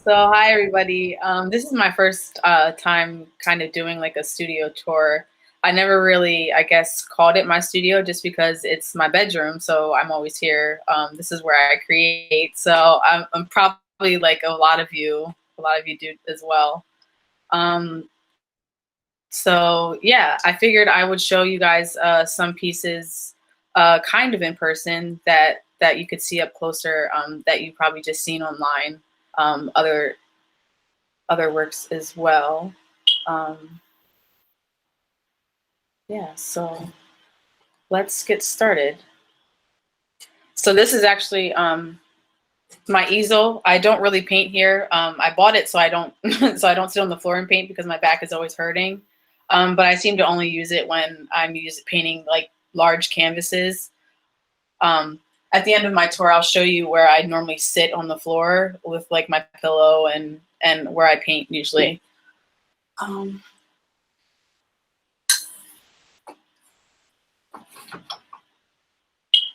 So hi everybody. This is my first time kind of doing like a studio tour. I never really, I guess, called it my studio just because it's my bedroom, so I'm always here. This is where I create, so I'm probably like a lot of you do as well. Um, so yeah, I figured I would show you guys some pieces, kind of in person that you could see up closer, that you probably just seen online. Other works as well. Um, yeah, so let's get started. So this is actually my easel. I don't really paint here. I bought it so I don't so I don't sit on the floor and paint because my back is always hurting. But I seem to only use it when I'm painting like large canvases. Um, at the end of my tour, I'll show you where I normally sit on the floor with like my pillow and where I paint usually. Um,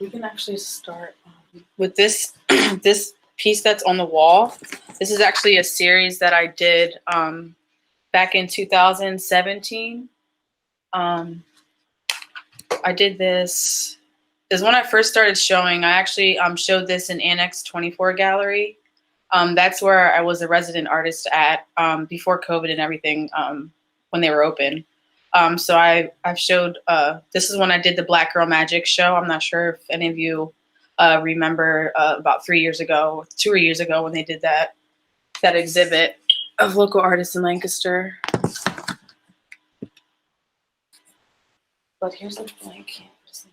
we can actually start with this this piece that's on the wall. This is actually a series that I did back in 2017. I did this is when I first started showing. I actually showed this in Annex 24 Gallery. That's where I was a resident artist at before COVID and everything, when they were open. So I've showed, this is when I did the Black Girl Magic show. I'm not sure if any of you remember about 2 years ago when they did that exhibit of local artists in Lancaster. But here's a blank canvas.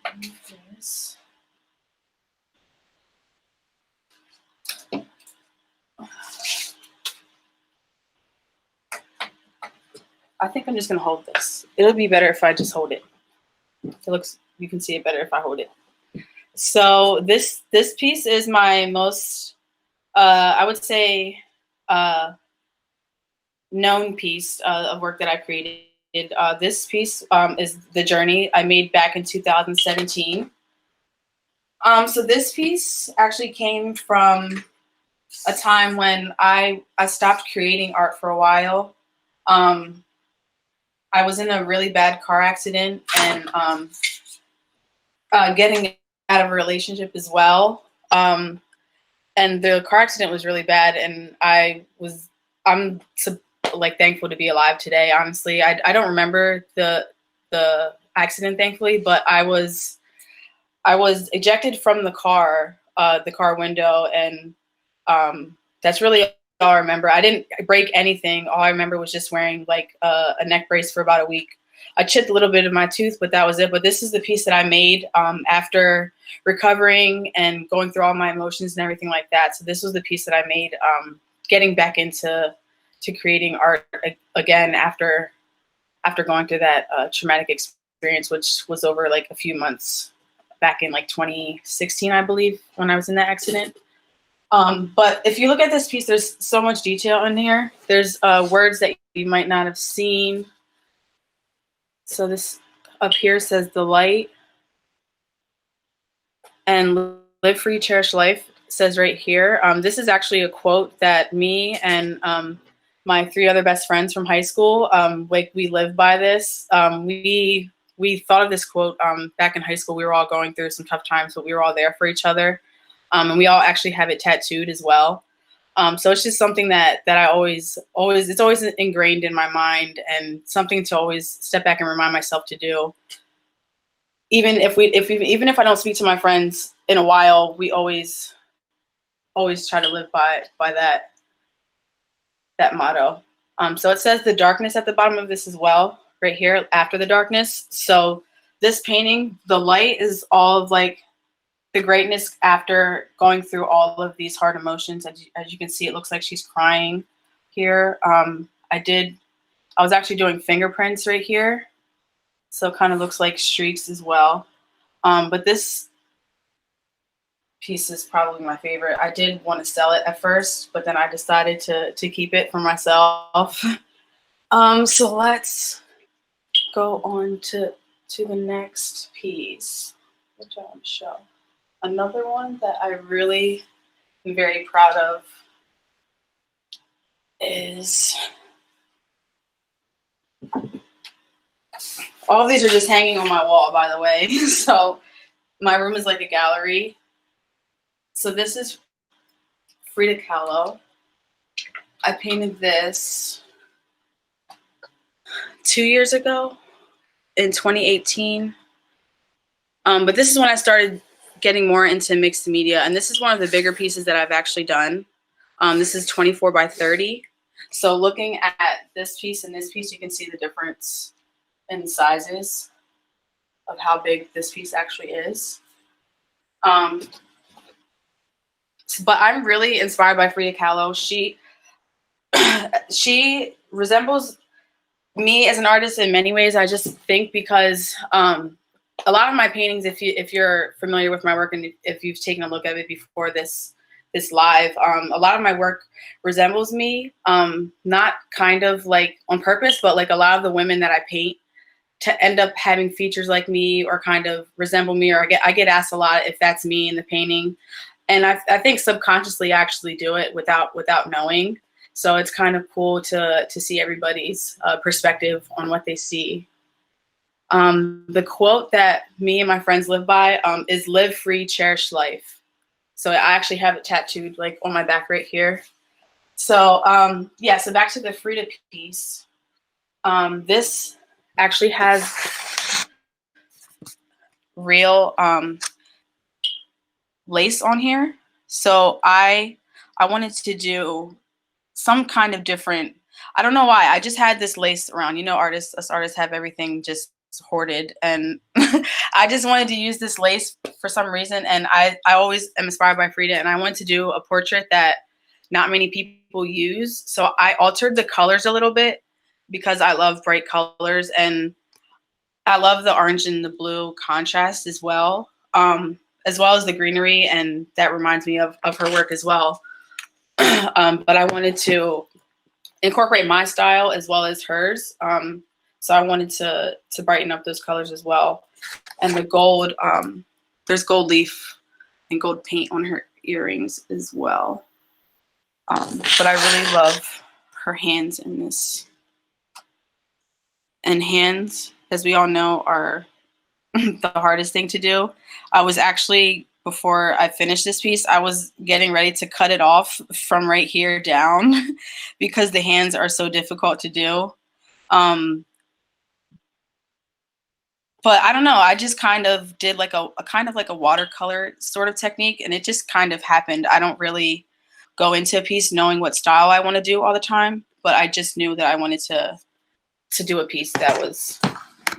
I think I'm just gonna hold this. It'll be better if I just hold it. You can see it better if I hold it. So this piece is my most, I would say, known piece of work that I created. This piece is The Journey I made back in 2017. So this piece actually came from a time when I stopped creating art for a while. I was in a really bad car accident and getting out of a relationship as well. And the car accident was really bad, and I'm like thankful to be alive today. Honestly, I don't remember the accident, thankfully, but I was ejected from the car window, and that's really all I remember. I didn't break anything. All I remember was just wearing like a neck brace for about a week. I chipped a little bit of my tooth, but that was it. But this is the piece that I made after recovering and going through all my emotions and everything like that. So this was the piece that I made, getting back into creating art again after going through that traumatic experience, which was over like a few months back in like 2016, I believe, when I was in that accident. But if you look at this piece, there's so much detail in here. There's words that you might not have seen. So this up here says the light, and live free, cherish life says right here. This is actually a quote that me and my 3 other best friends from high school, like we live by this. We thought of this quote back in high school. We were all going through some tough times, but we were all there for each other. And we all actually have it tattooed as well. So it's just something that I always, it's always ingrained in my mind, and something to always step back and remind myself to do. Even if I don't speak to my friends in a while, we always try to live by that motto. So it says the darkness at the bottom of this as well, right here after the darkness. So this painting, the light is all of like the greatness after going through all of these hard emotions. As you can see, it looks like she's crying here. I was actually doing fingerprints right here, so it kind of looks like streaks as well. But this piece is probably my favorite. I did want to sell it at first, but then I decided to keep it for myself. So let's go on to the next piece, which I want to show. Another one that I really am very proud of is, all of these are just hanging on my wall, by the way. So my room is like a gallery. So this is Frida Kahlo. I painted this 2 years ago in 2018. But this is when I started getting more into mixed media. And this is one of the bigger pieces that I've actually done. This is 24 by 30. So looking at this piece and this piece, you can see the difference in sizes of how big this piece actually is. But I'm really inspired by Frida Kahlo. She resembles me as an artist in many ways. I just think because a lot of my paintings, if you're familiar with my work and if you've taken a look at it before this live, a lot of my work resembles me, not kind of like on purpose, but like a lot of the women that I paint to end up having features like me or kind of resemble me, or I get asked a lot if that's me in the painting. And I think subconsciously I actually do it without knowing. So it's kind of cool to see everybody's perspective on what they see. The quote that me and my friends live by is "Live free, cherish life." So I actually have it tattooed like on my back right here. So yeah, so back to the Frida piece. This actually has real lace on here. So I wanted to do some kind of different, I don't know why, I just had this lace around. You know, us artists have everything just hoarded, and I just wanted to use this lace for some reason. And I always am inspired by Frida, and I wanted to do a portrait that not many people use. So I altered the colors a little bit because I love bright colors, and I love the orange and the blue contrast as well as the greenery, and that reminds me of her work as well. But I wanted to incorporate my style as well as hers. So I wanted to brighten up those colors as well. And the gold, there's gold leaf and gold paint on her earrings as well. But I really love her hands in this. And hands, as we all know, are the hardest thing to do. I was actually, before I finished this piece, I was getting ready to cut it off from right here down because the hands are so difficult to do. But I don't know, I just kind of did like a kind of like a watercolor sort of technique, and it just kind of happened. I don't really go into a piece knowing what style I want to do all the time, but I just knew that I wanted to do a piece that was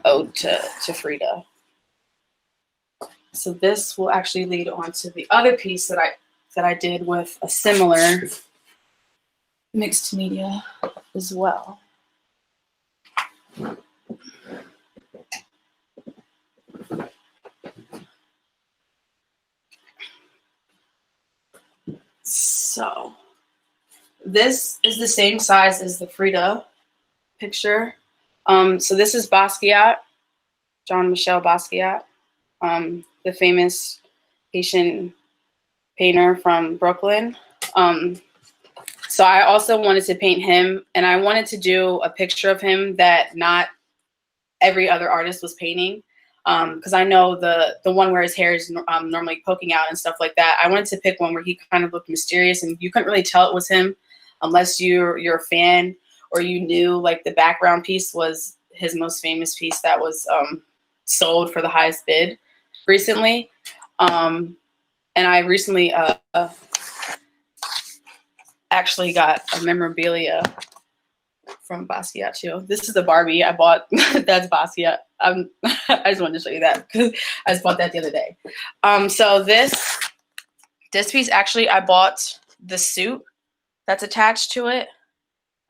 ode to Frida. So this will actually lead on to the other piece that I did with a similar mixed media as well. So this is the same size as the Frida picture. So this is Basquiat, Jean-Michel Basquiat, the famous Haitian painter from Brooklyn. So I also wanted to paint him, and I wanted to do a picture of him that not every other artist was painting. Because I know the one where his hair is normally poking out and stuff like that. I wanted to pick one where he kind of looked mysterious, and you couldn't really tell it was him unless you're a fan or you knew like the background piece was his most famous piece that was sold for the highest bid recently. And I recently actually got a memorabilia from Basquiat too. This is the Barbie I bought. That's Basquiat. I just wanted to show you that because I just bought that the other day. So this piece, actually, I bought the suit that's attached to it.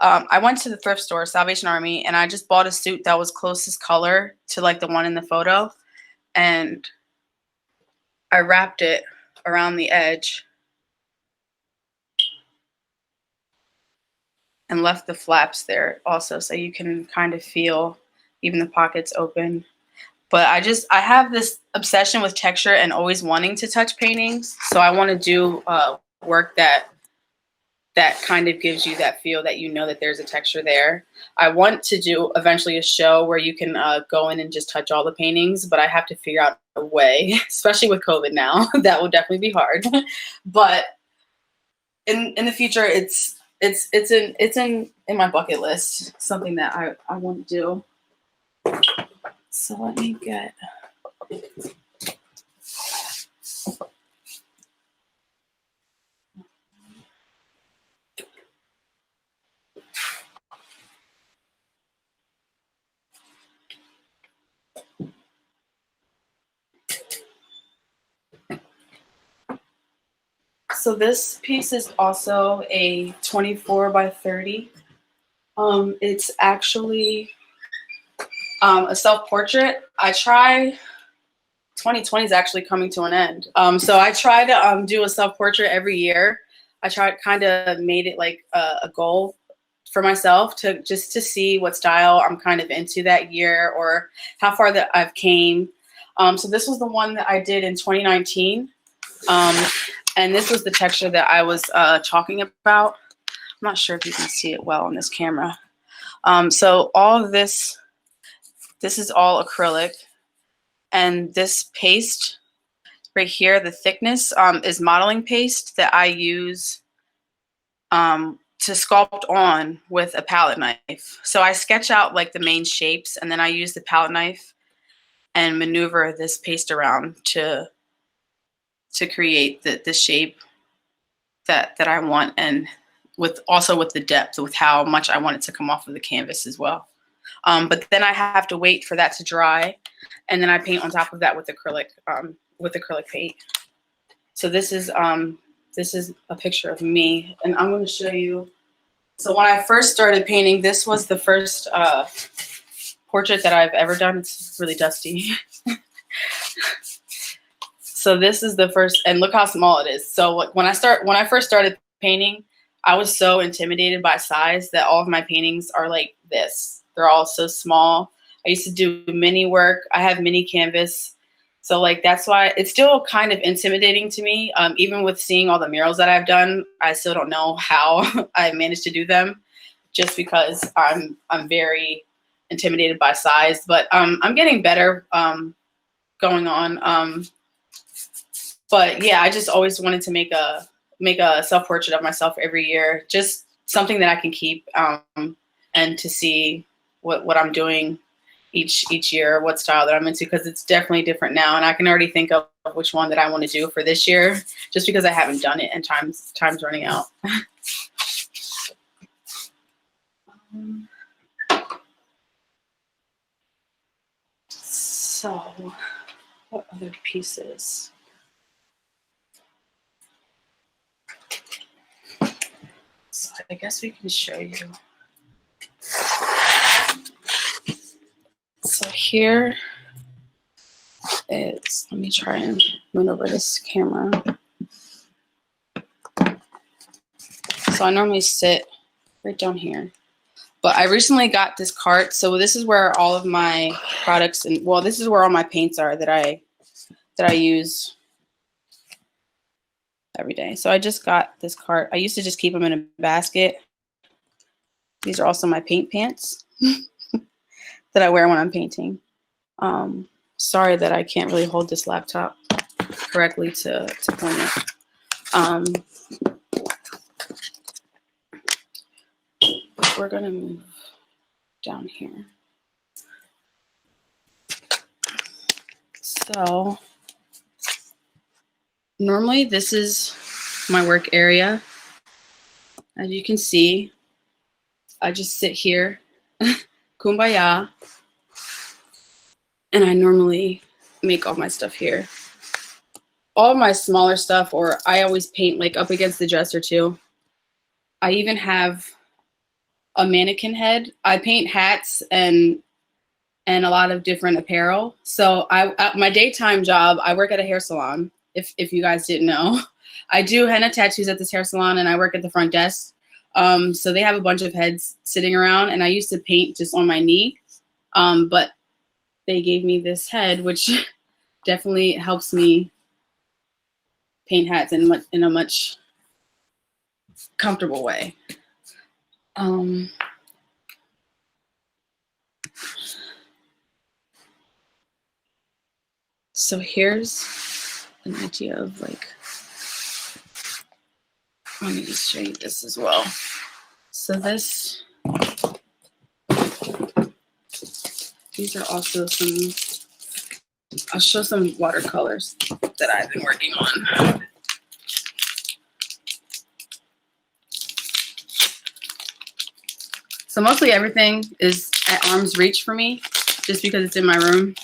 I went to the thrift store, Salvation Army, and I just bought a suit that was closest color to like the one in the photo, and I wrapped it around the edge and left the flaps there also, so you can kind of feel even the pockets open. But I have this obsession with texture and always wanting to touch paintings, so I want to do work that that kind of gives you that feel that you know that there's a texture there. I want to do eventually a show where you can go in and just touch all the paintings, but I have to figure out a way, especially with COVID now. That will definitely be hard. But in the future, it's in my bucket list, something that I want to do. So let me get. So this piece is also a 24 by 30. It's actually a self-portrait. 2020 is actually coming to an end. So I try to do a self-portrait every year. I kind of made it like a goal for myself to see what style I'm kind of into that year or how far that I've came. So this was the one that I did in 2019. And this was the texture that I was talking about. I'm not sure if you can see it well on this camera. So all of this is all acrylic. And this paste right here, the thickness is modeling paste that I use to sculpt on with a palette knife. So I sketch out like the main shapes, and then I use the palette knife and maneuver this paste around to create the shape that I want, and also with the depth, with how much I want it to come off of the canvas as well. But then I have to wait for that to dry, and then I paint on top of that with acrylic paint. So this is a picture of me, and I'm going to show you. So when I first started painting, this was the first portrait that I've ever done. It's really dusty. So this is the first, and look how small it is. So when I first started painting, I was so intimidated by size that all of my paintings are like this. They're all so small. I used to do mini work. I have mini canvas. So like, that's why it's still kind of intimidating to me. Even with seeing all the murals that I've done, I still don't know how I managed to do them, just because I'm very intimidated by size. But I'm getting better going on. But yeah, I just always wanted to make a self-portrait of myself every year, just something that I can keep and to see what I'm doing each year, what style that I'm into, because it's definitely different now, and I can already think of which one that I want to do for this year, just because I haven't done it and time's running out. So what other pieces? So I guess we can show you. So here is, let me try and move over this camera. So I normally sit right down here, but I recently got this cart. So this is where all of my products, and well, this is where all my paints are that I use every day. So I just got this cart. I used to just keep them in a basket. These are also my paint pants that I wear when I'm painting. Sorry that I can't really hold this laptop correctly to point it. But we're gonna move down here. So normally this is my work area. As you can see, I just sit here, kumbaya, and I normally make all my stuff here. All my smaller stuff, or I always paint like up against the dresser too. I even have a mannequin head. I paint hats and a lot of different apparel. So my daytime job, I work at a hair salon. If you guys didn't know, I do henna tattoos at this hair salon, and I work at the front desk. So they have a bunch of heads sitting around, and I used to paint just on my knee, but they gave me this head, which definitely helps me paint hats in a much comfortable way. So here's an idea of like, let me just show you this as well. So these are also some, I'll show some watercolors that I've been working on. So mostly everything is at arm's reach for me, just because it's in my room.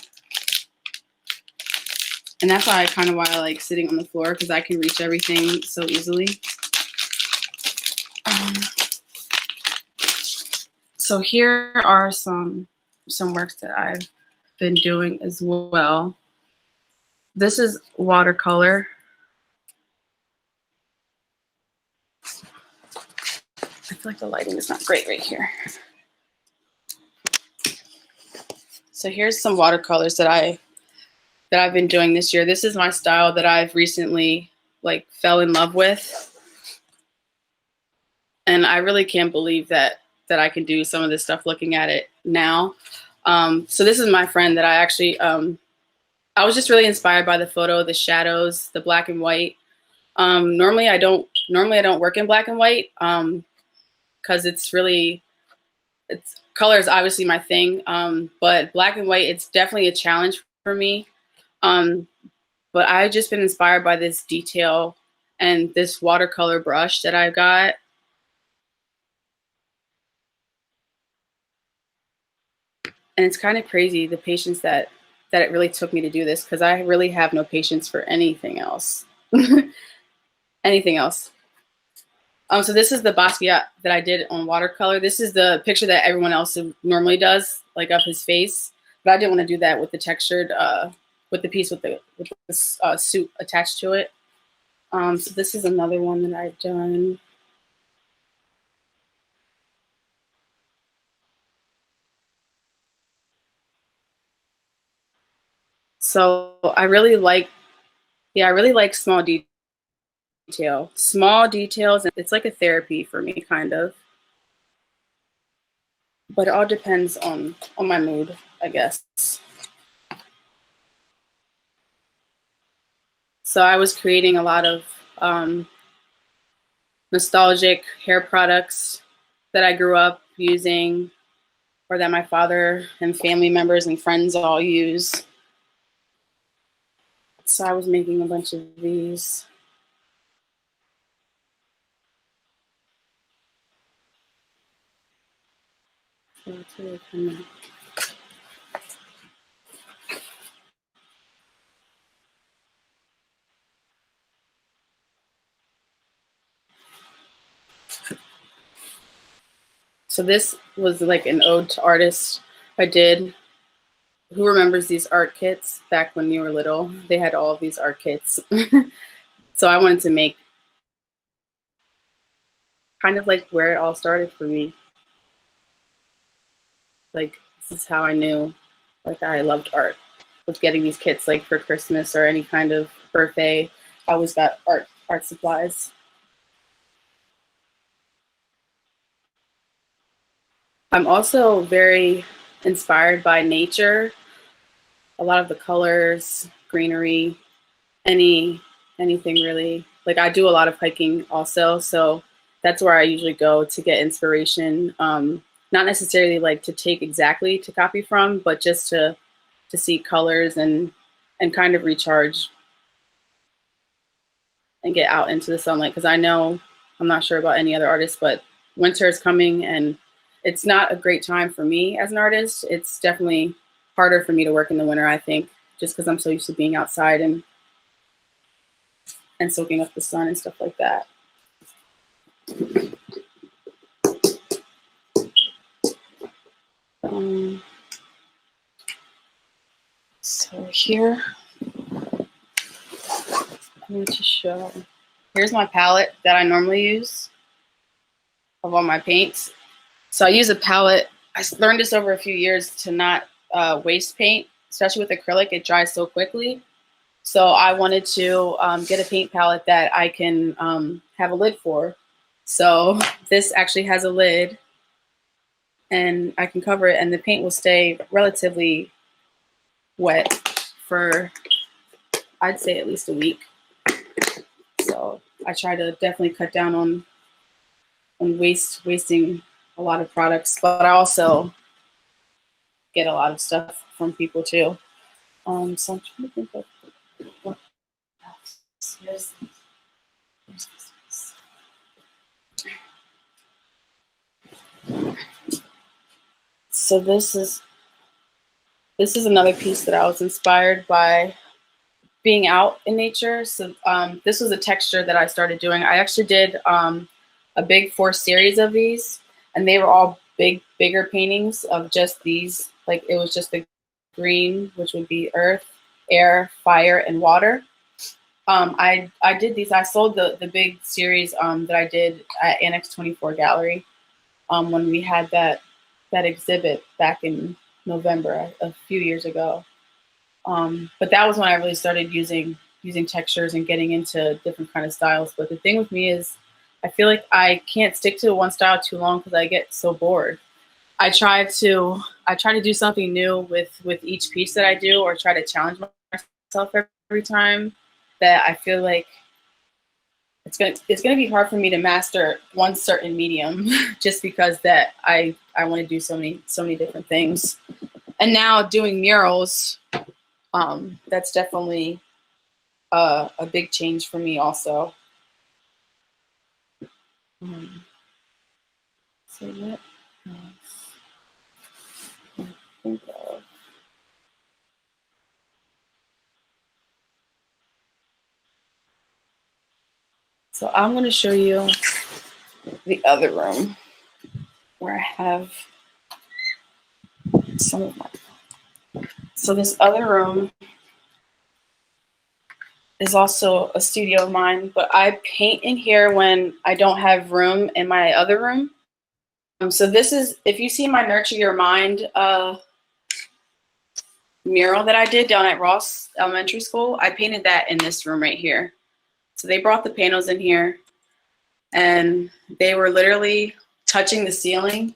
And that's why I like sitting on the floor, because I can reach everything so easily. So here are some works that I've been doing as well. This is watercolor. I feel like the lighting is not great right here. So here's some watercolors that I've been doing this year. This is my style that I've recently like fell in love with. And I really can't believe that I can do some of this stuff looking at it now. So this is my friend that I actually, I was just really inspired by the photo, the shadows, the black and white. Normally I don't work in black and white because color is obviously my thing. But black and white, it's definitely a challenge for me. But I've just been inspired by this detail and this watercolor brush that I got. And it's kind of crazy, the patience that it really took me to do this, because I really have no patience for anything else. Anything else. So this is the Basquiat that I did on watercolor. This is the picture that everyone else normally does, like of his face. But I didn't want to do that with the textured, with the piece with the suit attached to it. So this is another one that I've done. So I really like small detail. Small details, and it's like a therapy for me, kind of. But it all depends on my mood, I guess. So I was creating a lot of nostalgic hair products that I grew up using, or that my father and family members and friends all use. So I was making a bunch of these. So this was like an ode to artists I did. Who remembers these art kits back when you were little? They had all of these art kits. So I wanted to make kind of like where it all started for me. Like, this is how I knew like I loved art, was getting these kits like for Christmas or any kind of birthday. I always got art supplies. I'm also very inspired by nature. A lot of the colors, greenery, anything really. Like, I do a lot of hiking also, so that's where I usually go to get inspiration. Not necessarily like to take exactly to copy from, but just to see colors and kind of recharge and get out into the sunlight. Because I know, I'm not sure about any other artists, but winter is coming and it's not a great time for me as an artist. It's definitely harder for me to work in the winter, I think, just because I'm so used to being outside and soaking up the sun and stuff like that. So here, I'm going to show, here's my palette that I normally use of all my paints. So I use a palette, I learned this over a few years, to not waste paint, especially with acrylic, it dries so quickly. So I wanted to get a paint palette that I can have a lid for. So this actually has a lid, and I can cover it, and the paint will stay relatively wet for, I'd say, at least a week. So I try to definitely cut down on wasting a lot of products, but I also get a lot of stuff from people too. So I'm trying to think of what else. Here's so this is another piece that I was inspired by being out in nature. So this was a texture that I started doing. I actually did a big 4 series of these, and they were all bigger paintings of just these. Like it was just the green, which would be earth, air, fire, and water. I did these. I sold the big series that I did at Annex 24 Gallery when we had that exhibit back in November a few years ago. But that was when I really started using textures and getting into different kind of styles. But the thing with me is, I feel like I can't stick to one style too long because I get so bored. I try to do something new with each piece that I do, or try to challenge myself every time. That I feel like it's gonna be hard for me to master one certain medium just because that I want to do so many different things. And now doing murals, that's definitely a big change for me also. So what else can I think of? So I'm going to show you the other room where I have some of my. So this other room is also a studio of mine, but I paint in here when I don't have room in my other room. So this is, if you see my Nurture Your Mind mural that I did down at Ross Elementary School, I painted that in this room right here. So they brought the panels in here, and they were literally touching the ceiling,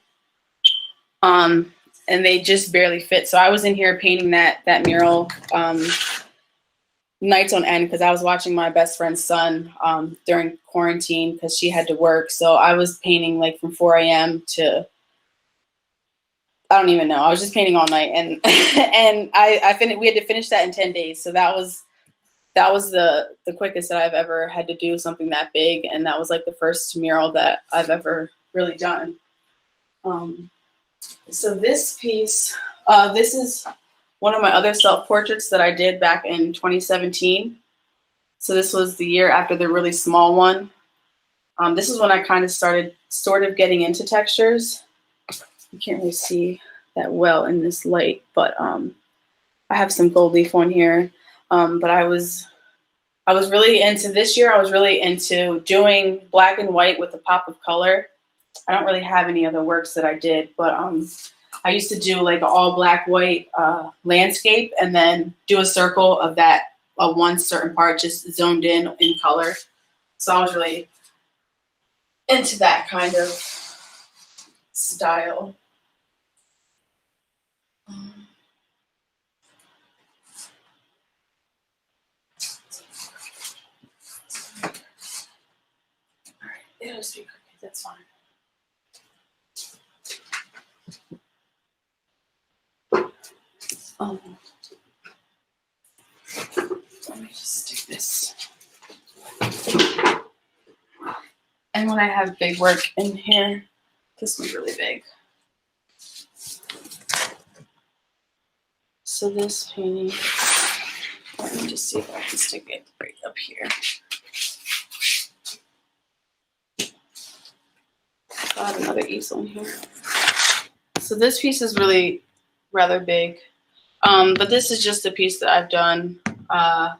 and they just barely fit. So I was in here painting that mural nights on end because I was watching my best friend's son during quarantine because she had to work. So I was painting like from 4 a.m. to, I don't even know. I was just painting all night, and and I finished. We had to finish that in 10 days. So that was the quickest that I've ever had to do something that big, and that was like the first mural that I've ever really done. So this piece, this is one of my other self-portraits that I did back in 2017. So this was the year after the really small one. This is when I kind of started sort of getting into textures. You can't really see that well in this light, but I have some gold leaf on here. But I was really into, this year I was really into doing black and white with a pop of color. I don't really have any other works that I did, but I used to do like an all black white landscape and then do a circle of that one certain part just zoned in color. So I was really into that kind of style. It'll just be crooked, that's fine. Let me just stick this. And when I have big work in here, this one's really big. So this painting, let me just see if I can stick it right up here. I have another easel in here. So this piece is really rather big, but this is just a piece that I've done a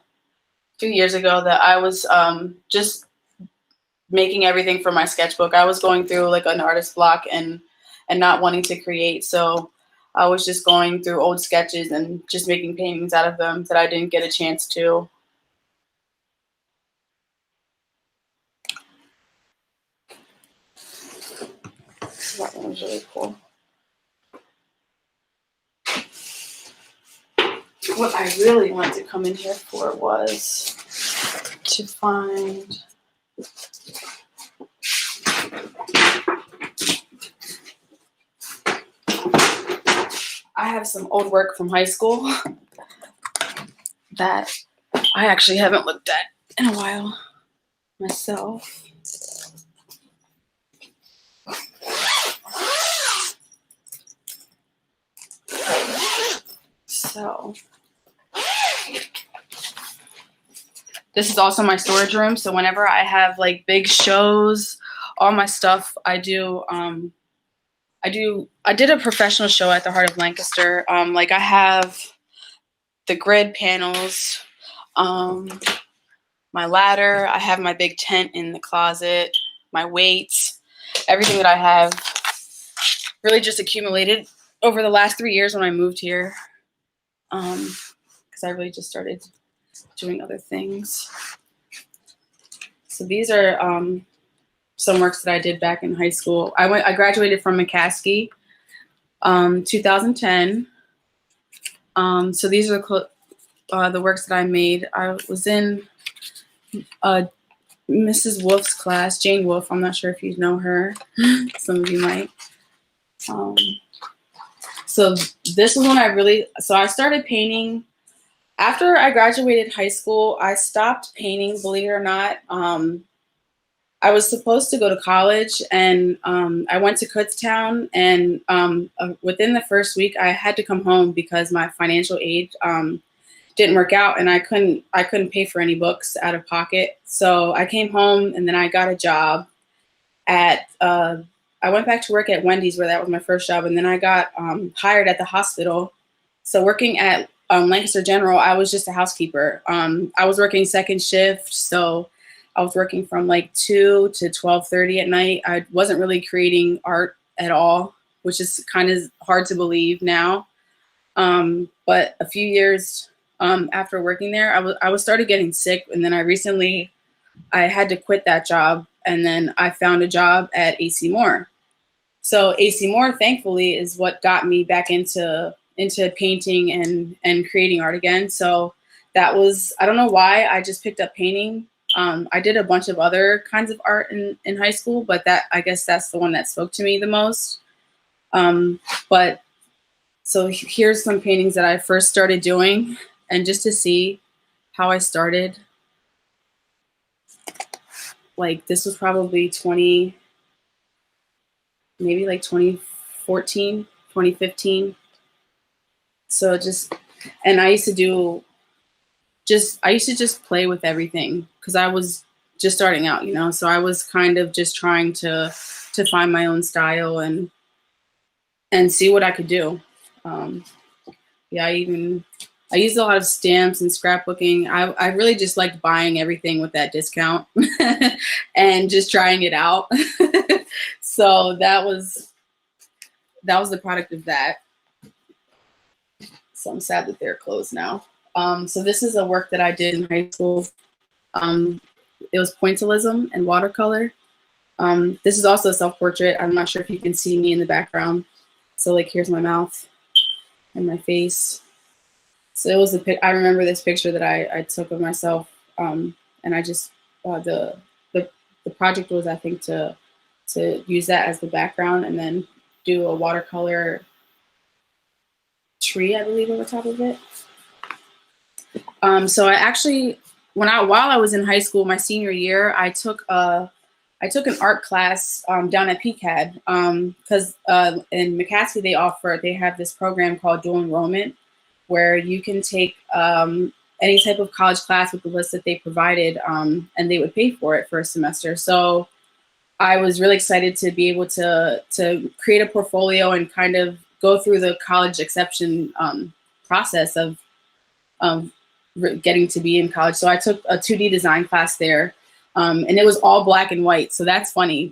few years ago that I was just making everything for my sketchbook. I was going through like an artist block and not wanting to create, so I was just going through old sketches and just making paintings out of them that I didn't get a chance to. That one was really cool. What I really wanted to come in here for was to find I have some old work from high school that I actually haven't looked at in a while myself. So this is also my storage room. So whenever I have like big shows, all my stuff I do. I did a professional show at the Heart of Lancaster. Like I have the grid panels, my ladder. I have my big tent in the closet, my weights, everything that I have really just accumulated over the last 3 years when I moved here. Because I really just started doing other things. So these are some works that I did back in high school. I graduated from McCaskey, 2010. So these are the works that I made. I was in Mrs. Wolf's class, Jane Wolf. I'm not sure if you know her. Some of you might. So this is when I started painting. After I graduated high school, I stopped painting, believe it or not. I was supposed to go to college, and I went to Kutztown, and within the first week, I had to come home because my financial aid didn't work out, and I couldn't pay for any books out of pocket. So I came home, and then I got a job at. I went back to work at Wendy's, where that was my first job, and then I got hired at the hospital. So working at Lancaster General, I was just a housekeeper. I was working second shift, so I was working from like 2 to 12:30 at night. I wasn't really creating art at all, which is kind of hard to believe now. But a few years after working there, I was started getting sick, and then I had to quit that job, and then I found a job at AC Moore. So AC Moore, thankfully, is what got me back into painting and creating art again. So that was, I don't know why, I just picked up painting. I did a bunch of other kinds of art in high school, but I guess that's the one that spoke to me the most. But so here's some paintings that I first started doing, and just to see how I started. Like this was probably 2014, 2015. So and I used to just play with everything because I was just starting out, so I was kind of just trying to find my own style and see what I could do. Yeah, I used a lot of stamps and scrapbooking. I really just liked buying everything with that discount and just trying it out. So that was the product of that. So I'm sad that they're closed now. So this is a work that I did in high school. It was pointillism and watercolor. This is also a self-portrait. I'm not sure if you can see me in the background. So like here's my mouth and my face. So it was I remember this picture that I took of myself, and I just the project was, I think, to use that as the background and then do a watercolor tree, I believe, over top of it. So I actually, while I was in high school, my senior year, I took an art class down at PCAD because in McCaskey they have this program called dual enrollment, where you can take any type of college class with the list that they provided, and they would pay for it for a semester. So I was really excited to be able to create a portfolio and kind of go through the college acceptance process of getting to be in college. So I took a 2D design class there, and it was all black and white. So that's funny.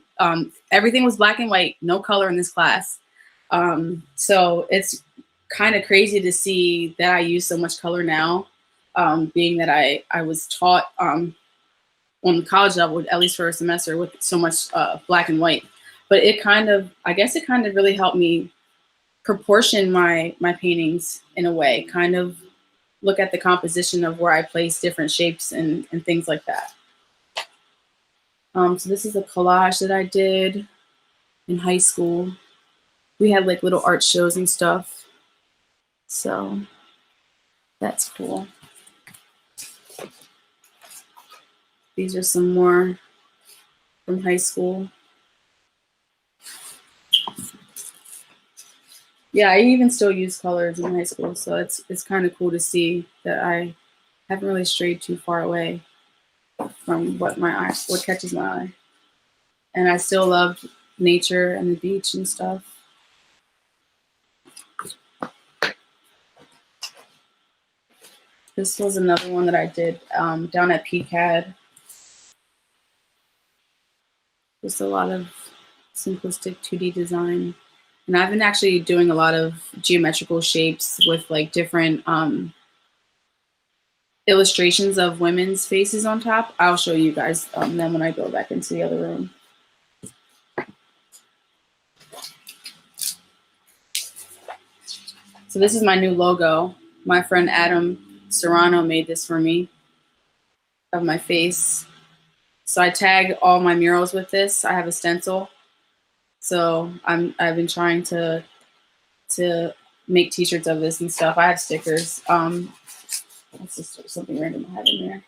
Everything was black and white, no color in this class. So it's kind of crazy to see that I use so much color now, being that I was taught on the college level, at least for a semester, with so much black and white. but it kind of, I guess it kind of really helped me proportion my paintings in a way, kind of look at the composition of where I place different shapes and things like that. So this is a collage that I did in high school. We had like little art shows and stuff. So that's cool. These are some more from high school. Yeah, I even still use colors in high school, so it's kind of cool to see that I haven't really strayed too far away from what catches my eye. And I still love nature and the beach and stuff. This was another one that I did down at PCAD. Just a lot of simplistic 2D design. And I've been actually doing a lot of geometrical shapes with like different illustrations of women's faces on top. I'll show you guys them when I go back into the other room. So this is my new logo. My friend Adam Serrano made this for me of my face. So I tag all my murals with this. I have a stencil. So I've been trying to make t-shirts of this and stuff. I have stickers. Let's just something random I have in there.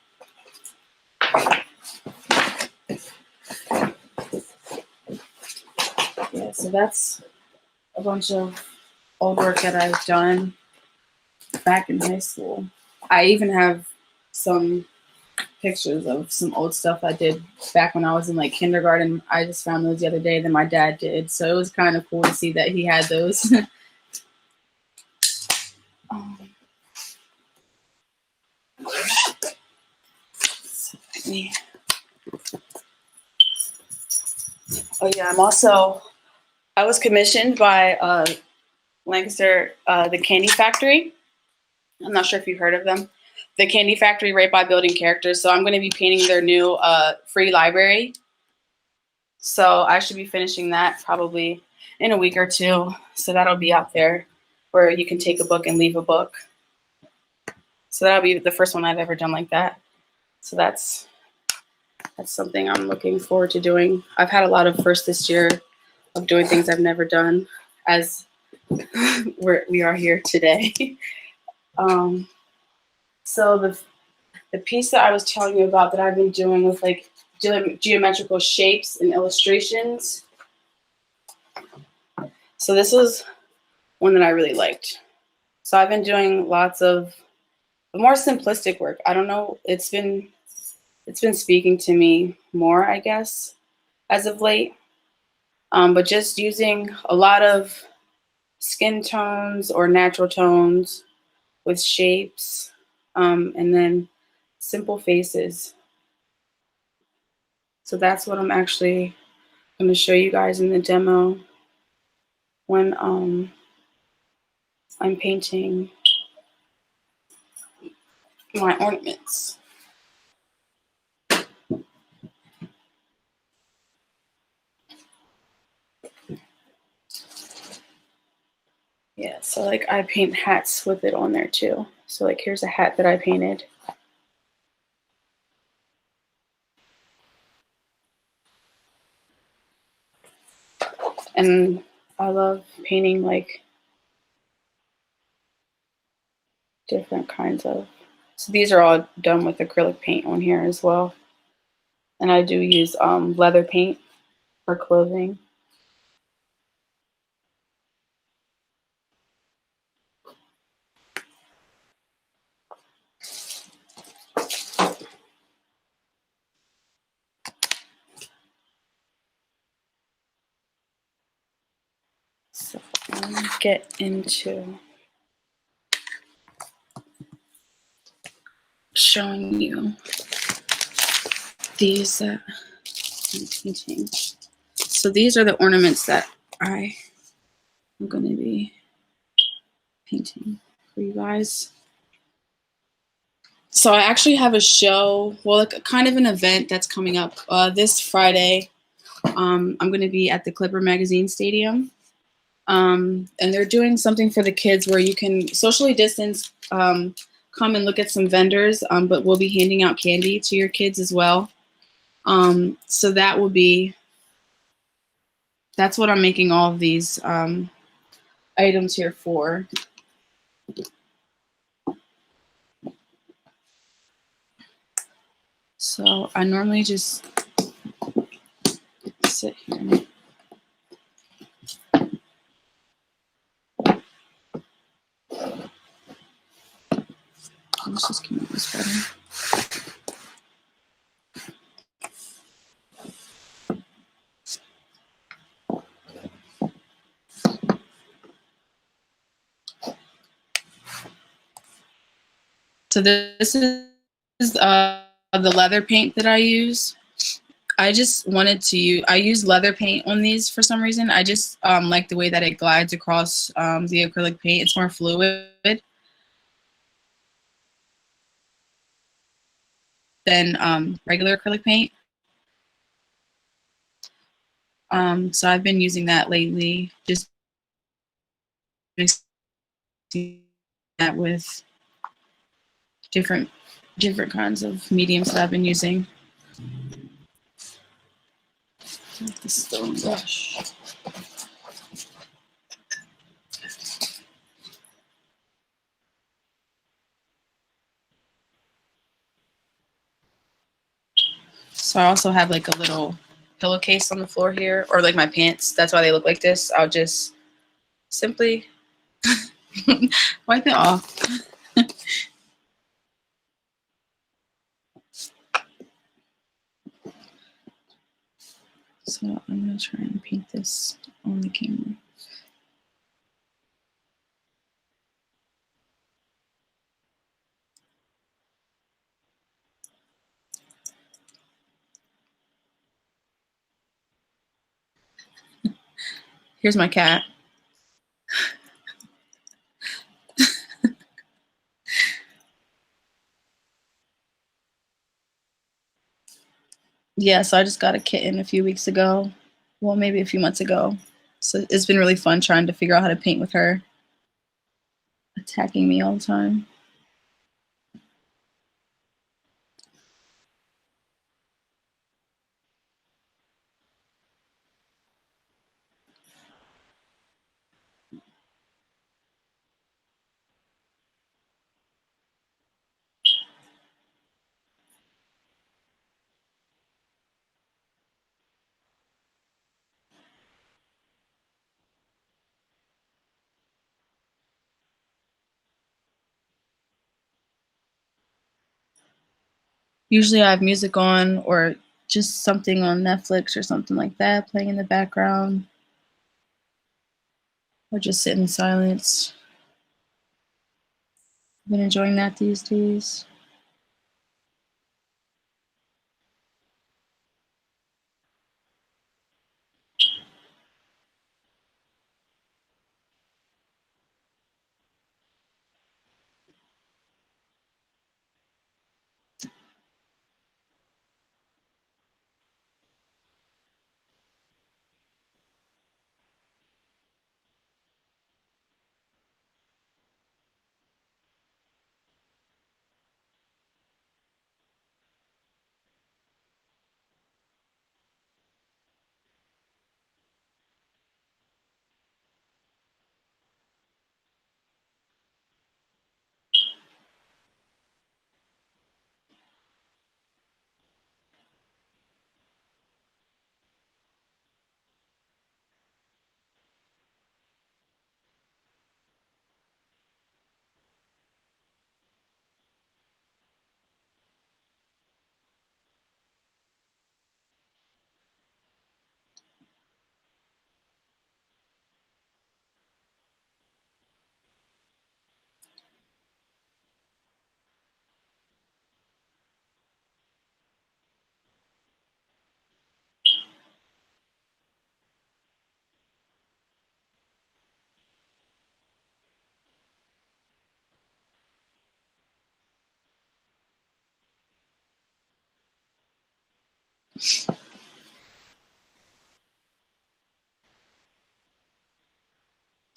Yeah, so that's a bunch of old work that I've done back in high school. I even have some pictures of some old stuff I did back when I was in like kindergarten. I just found those the other day that my dad did. So it was kind of cool to see that he had those. Oh yeah, I was commissioned by Lancaster, the Candy Factory. I'm not sure if you've heard of them. The Candy Factory, right by Building Characters. So I'm going to be painting their new free library. So I should be finishing that probably in a week or two. So that'll be out there where you can take a book and leave a book. So that'll be the first one I've ever done like that. So that's something I'm looking forward to doing. I've had a lot of firsts this year of doing things I've never done, as we are here today. So the piece that I was telling you about that I've been doing with like geometrical shapes and illustrations. So this was one that I really liked. So I've been doing lots of more simplistic work. I don't know, it's been speaking to me more, I guess, as of late. But just using a lot of skin tones or natural tones with shapes, and then simple faces. So that's what I'm actually going to show you guys in the demo when I'm painting my ornaments. Yeah, so like I paint hats with it on there too. So like here's a hat that I painted. And I love painting like different kinds of, so these are all done with acrylic paint on here as well. And I do use leather paint for clothing. So let me get into showing you these that I'm painting. So these are the ornaments that I am going to be painting for you guys. So I actually have a show, well, like kind of an event that's coming up this Friday. I'm going to be at the Clipper Magazine Stadium. And they're doing something for the kids where you can socially distance, come and look at some vendors, but we'll be handing out candy to your kids as well. So that's what I'm making all of these items here for. So I normally just sit here. Let's just keep this better. So this is the leather paint that I use. I just wanted to I use leather paint on these for some reason. I just like the way that it glides across the acrylic paint. It's more fluid than regular acrylic paint. So I've been using that lately, just mixing that with different kinds of mediums that I've been using. The stone brush. So I also have like a little pillowcase on the floor here, or like my pants. That's why they look like this. I'll just simply wipe it off. So I'm gonna try and paint this on the camera. Here's my cat. Yeah, so I just got a kitten a few weeks ago. Well, maybe a few months ago. So it's been really fun trying to figure out how to paint with her attacking me all the time. Usually I have music on or just something on Netflix or something like that playing in the background, or just sit in silence. I've been enjoying that these days.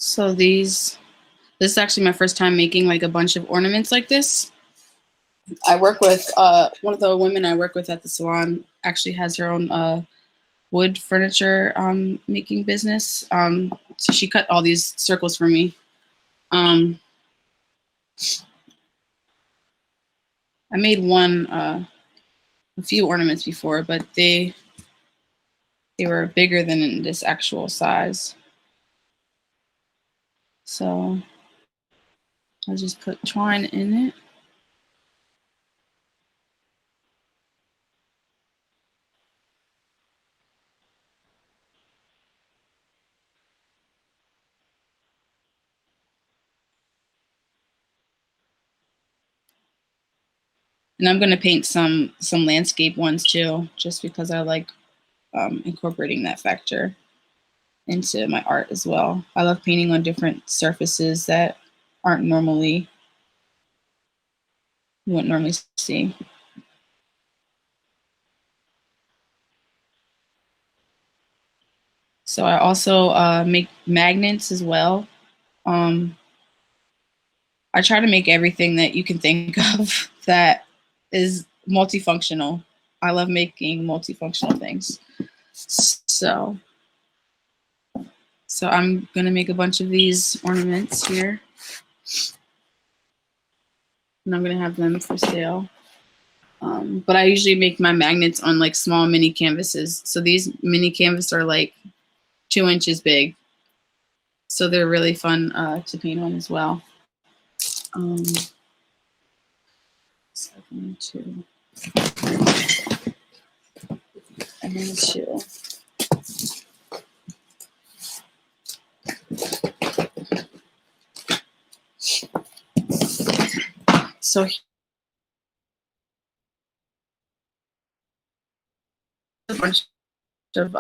So this is actually my first time making like a bunch of ornaments like this. I work with one of the women I work with at the salon actually has her own wood furniture making business. So she cut all these circles for me. I made a few ornaments before, but they were bigger than this actual size. So I'll just put twine in it. And I'm gonna paint some landscape ones too, just because I like incorporating that factor into my art as well. I love painting on different surfaces that aren't normally you wouldn't normally see. So I also make magnets as well. I try to make everything that you can think of that is multifunctional. I love making multifunctional things. So I'm gonna make a bunch of these ornaments here, and I'm gonna have them for sale. But I usually make my magnets on like small mini canvases. So these mini canvases are like 2 inches big. So they're really fun to paint on as well. So I'm going to so a bunch of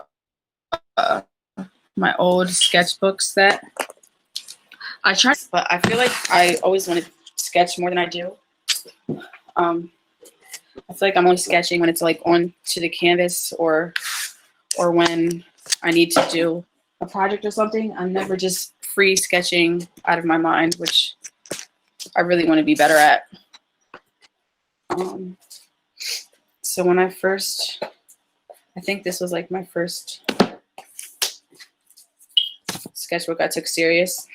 my old sketchbooks that I tried, but I feel like I always want to sketch more than I do. I feel like I'm only sketching when it's like on to the canvas or when I need to do a project or something. I'm never just free sketching out of my mind, which I really want to be better at. So when I think this was like my first sketchbook I took serious.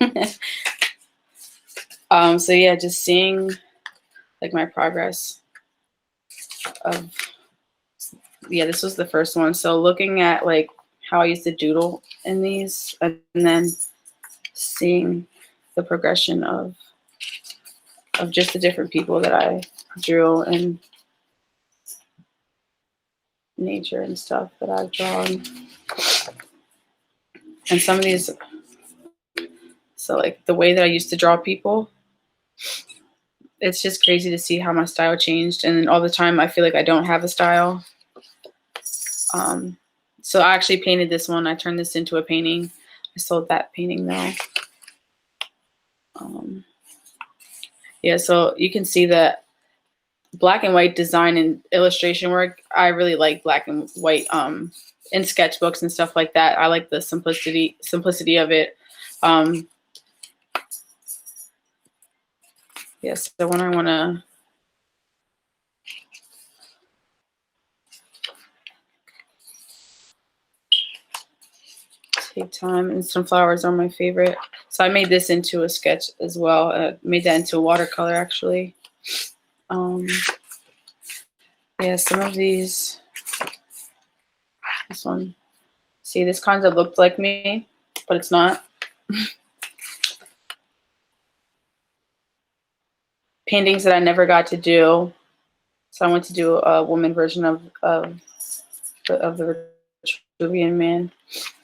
So yeah, just seeing like my progress of, yeah, this was the first one. So looking at like how I used to doodle in these and then seeing the progression of just the different people that I drew and nature and stuff that I've drawn. And some of these, so like the way that I used to draw people, it's just crazy to see how my style changed. And all the time I feel like I don't have a style. So I actually painted this one. I turned this into a painting. I sold that painting though. Yeah, so you can see that black and white design and illustration work. I really like black and white in sketchbooks and stuff like that. I like the simplicity of it. Yes, so when I want to take time, and sunflowers are my favorite. So I made this into a sketch as well. I made that into a watercolor actually. Yeah, some of these, this one, see, this kind of looked like me, but it's not. Paintings that I never got to do. So I went to do a woman version of the Vitruvian Man.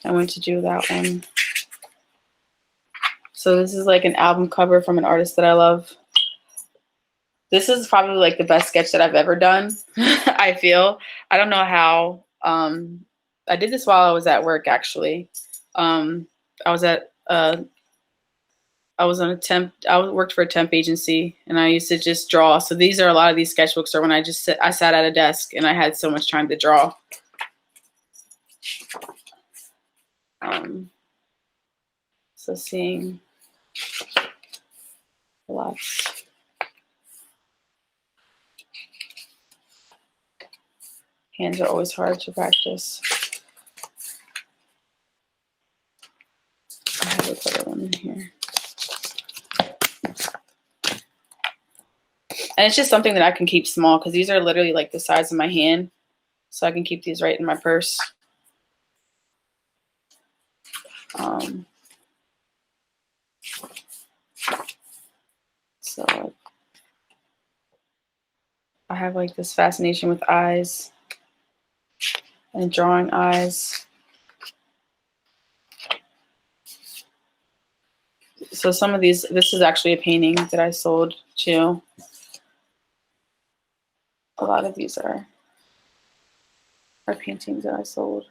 I went to do that one. So this is like an album cover from an artist that I love. This is probably like the best sketch that I've ever done. I feel. I don't know how. I did this while I was at work actually. I was at I worked for a temp agency and I used to just draw. So these are a lot of these sketchbooks are when I sat at a desk and I had so much time to draw. So seeing lots. Hands are always hard to practice. I have a better one in here. And it's just something that I can keep small because these are literally like the size of my hand. So I can keep these right in my purse. So I have like this fascination with eyes and drawing eyes. So some of these, this is actually a painting that I sold too. A lot of these are paintings that I sold.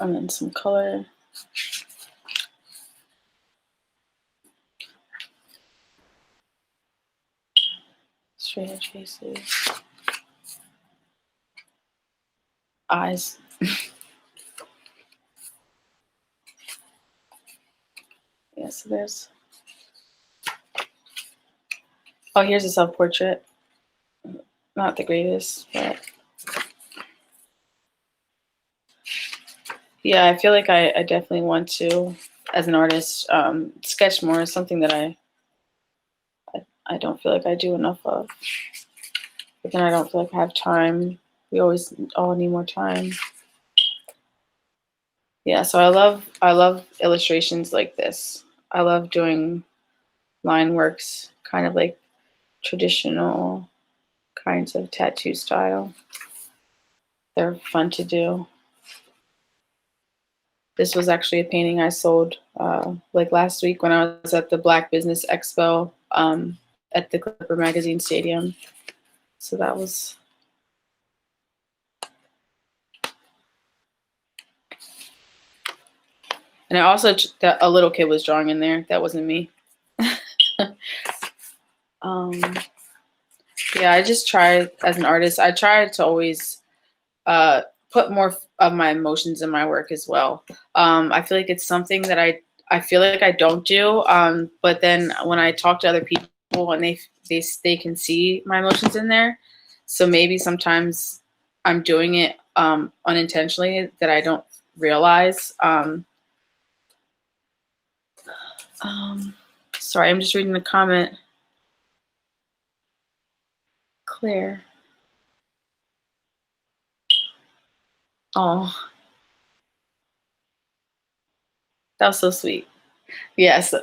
And then some color. Straight edge faces. Eyes. Yeah, so there's. Oh, here's a self-portrait. Not the greatest, but yeah, I feel like I definitely want to, as an artist, sketch more. Is something that I don't feel like I do enough of. But then I don't feel like I have time. We always all need more time. Yeah, so I love illustrations like this. I love doing line works, kind of like traditional kinds of tattoo style. They're fun to do. This was actually a painting I sold like last week when I was at the Black Business Expo at the Clipper Magazine Stadium. So that was. And I also, that a little kid was drawing in there. That wasn't me. Yeah, I just try as an artist. I try to always put more of my emotions in my work as well. I feel like it's something that I feel like I don't do. But then when I talk to other people and they can see my emotions in there, so maybe sometimes I'm doing it unintentionally that I don't realize. Sorry, I'm just reading the comment. Claire. Oh, that was so sweet. Yes.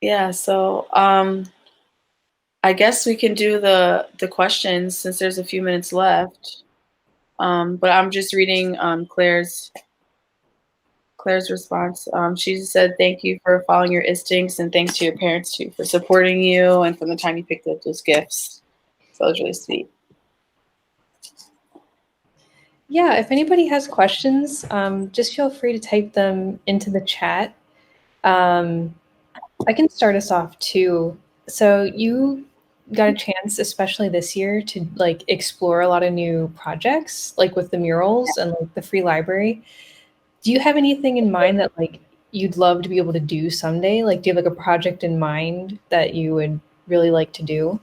Yeah, so I guess we can do the questions since there's a few minutes left. But I'm just reading Claire's response. She said, "Thank you for following your instincts, and thanks to your parents too for supporting you, and from the time you picked up those gifts." So it was really sweet. Yeah, if anybody has questions, just feel free to type them into the chat. I can start us off too. So you got a chance, especially this year, to like explore a lot of new projects, like with the murals and like the free library. Do you have anything in mind that like you'd love to be able to do someday? Like, do you have like a project in mind that you would really like to do?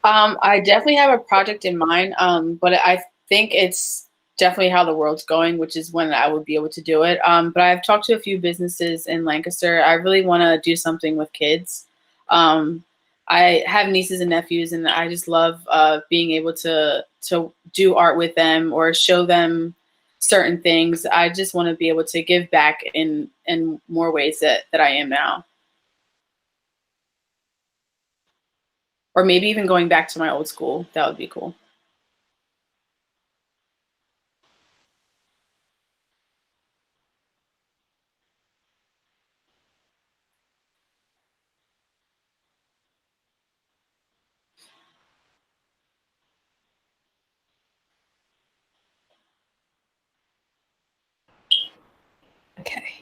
I definitely have a project in mind, but I think it's definitely how the world's going, which is when I would be able to do it. But I've talked to a few businesses in Lancaster. I really want to do something with kids. Um, I have nieces and nephews, and I just love being able to do art with them or show them certain things. I just want to be able to give back in more ways that I am now, or maybe even going back to my old school. That would be cool.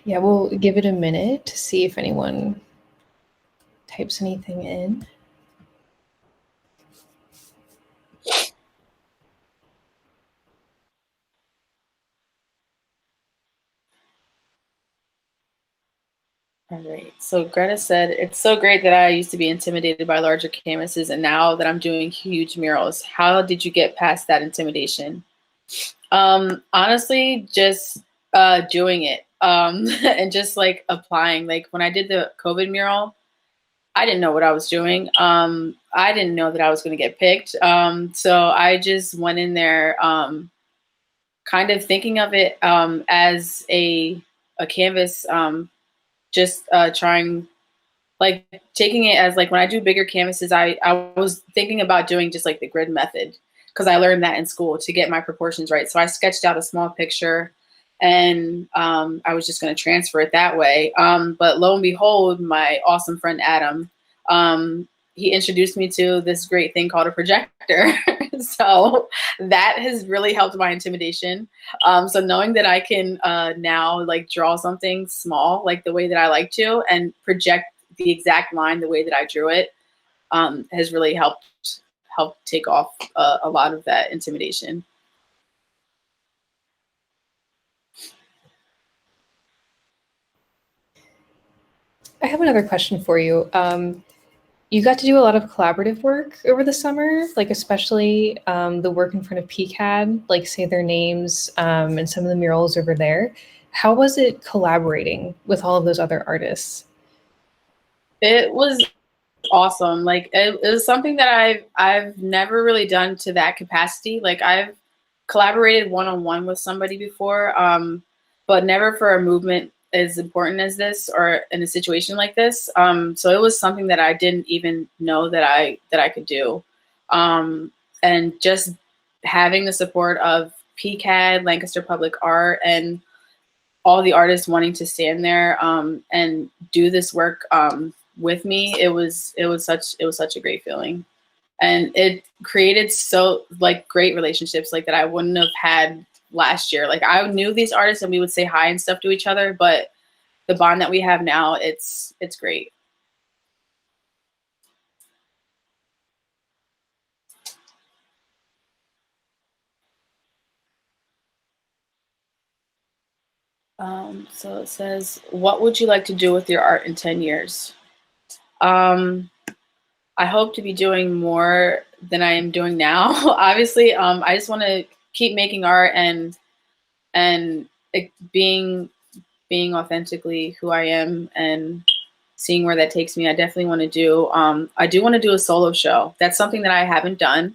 Yeah, we'll give it a minute to see if anyone types anything in. All right. So Greta said, "It's so great that I used to be intimidated by larger canvases, and now that I'm doing huge murals, how did you get past that intimidation?" Honestly, just doing it and just like applying. Like when I did the COVID mural, I didn't know what I was doing. I didn't know that I was going to get picked. So I just went in there, kind of thinking of it as a canvas, just trying like taking it as like when I do bigger canvases, I was thinking about doing just like the grid method because I learned that in school to get my proportions right. So I sketched out a small picture and I was just going to transfer it that way. But lo and behold, my awesome friend Adam, he introduced me to this great thing called a projector. So that has really helped my intimidation. So knowing that I can now like draw something small, like the way that I like to, and project the exact line the way that I drew it, has really help take off a lot of that intimidation. I have another question for you. You got to do a lot of collaborative work over the summer, like especially the work in front of PCAD, like say their names and some of the murals over there. How was it collaborating with all of those other artists? It was awesome. Like it was something that I've never really done to that capacity. Like I've collaborated one on one with somebody before, but never for a movement as important as this or in a situation like this. So it was something that I didn't even know that I could do, and just having the support of PCAD, Lancaster Public Art, and all the artists wanting to stand there and do this work with me. It was such a great feeling, and it created so like great relationships like that I wouldn't have had last year. Like I knew these artists and we would say hi and stuff to each other, but the bond that we have now, it's great. So it says, "What would you like to do with your art in 10 years?" Um, I hope to be doing more than I am doing now. Obviously, I just want to keep making art and it being authentically who I am and seeing where that takes me. I definitely want to do. I do want to do a solo show. That's something that I haven't done.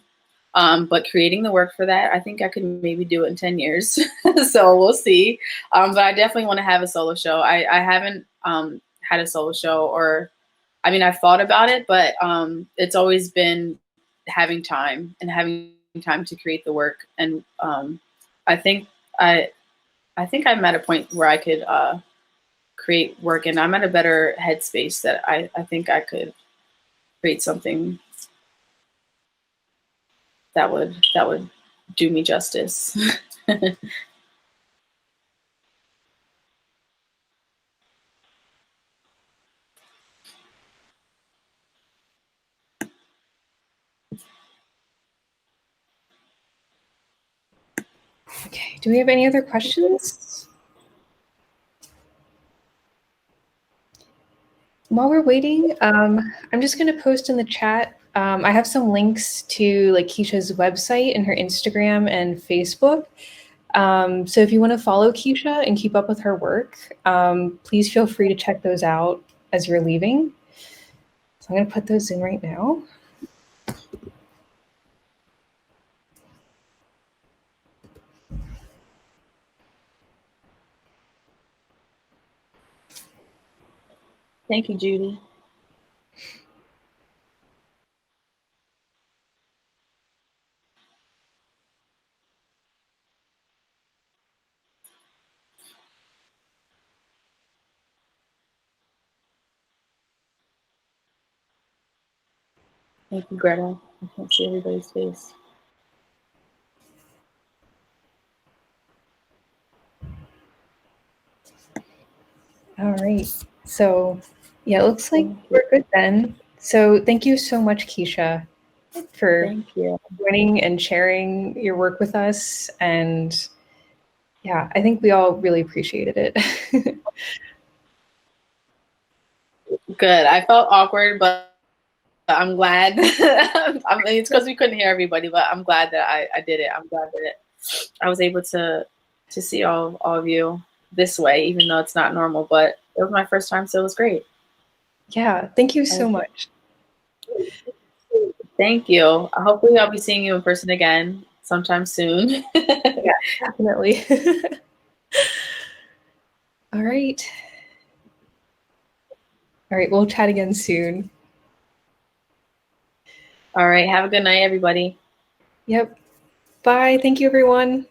But creating the work for that, I think I could maybe do it in 10 years. So we'll see. But I definitely want to have a solo show. I haven't had a solo show, or I mean, I've thought about it, but it's always been having time and having time to create the work. And I think I I think I'm at a point where I could create work, and I'm at a better headspace that I think I could create something that would do me justice. Okay, do we have any other questions? While we're waiting, I'm just going to post in the chat. I have some links to like Keisha's website and her Instagram and Facebook. So if you want to follow Keisha and keep up with her work, please feel free to check those out as you're leaving. So I'm going to put those in right now. Thank you, Judy. Thank you, Greta. I can't see everybody's face. All right. So, yeah, it looks like Thank you. we're good then. So, thank you so much, Keisha, for Thank you. joining and sharing your work with us. And yeah, I think we all really appreciated it. Good. I felt awkward, but I'm glad. I mean, it's because we couldn't hear everybody, but I'm glad that I did it. I'm glad that I was able to see all of you this way, even though it's not normal. But it was my first time, so it was great. Yeah, thank you That so was good. much. Thank you. Hopefully, I'll be seeing you in person again sometime soon. Yeah, definitely. All right. All right, we'll chat again soon. All right. Have a good night, everybody. Yep. Bye. Thank you, everyone.